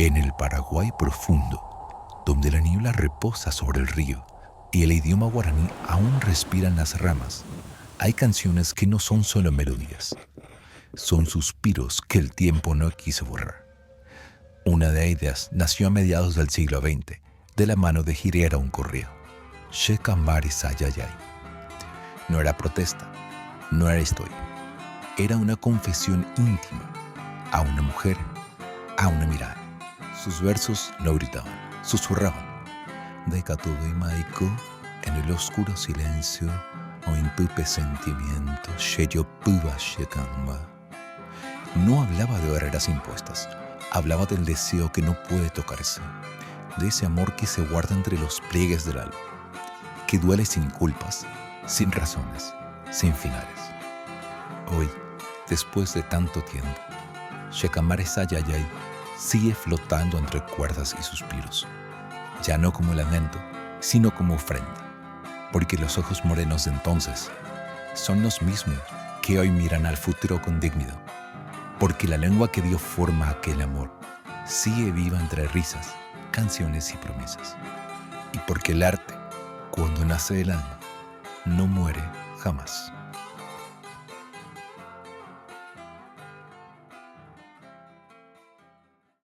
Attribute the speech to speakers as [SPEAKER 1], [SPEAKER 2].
[SPEAKER 1] En el Paraguay profundo, donde la niebla reposa sobre el río y el idioma guaraní aún respira en las ramas, hay canciones que no son solo melodías, son suspiros que el tiempo no quiso borrar. Una de ellas nació a mediados del siglo XX, de la mano de Girera Uncorreo, Shekambari Sayayay. No era protesta, no era historia, era una confesión íntima a una mujer, a una mirada. Sus versos no gritaban, susurraban. Decatudo y maico, en el oscuro silencio, o intupe sentimiento, sheyo puba shekamba. No hablaba de barreras impuestas, hablaba del deseo que no puede tocarse, de ese amor que se guarda entre los pliegues del alma, que duele sin culpas, sin razones, sin finales. Hoy, después de tanto tiempo, Shekambari Sayayay sigue flotando entre cuerdas y suspiros, ya no como lamento, sino como ofrenda, porque los ojos morenos de entonces son los mismos que hoy miran al futuro con dignidad, porque la lengua que dio forma a aquel amor sigue viva entre risas, canciones y promesas, y porque el arte, cuando nace del alma, no muere jamás.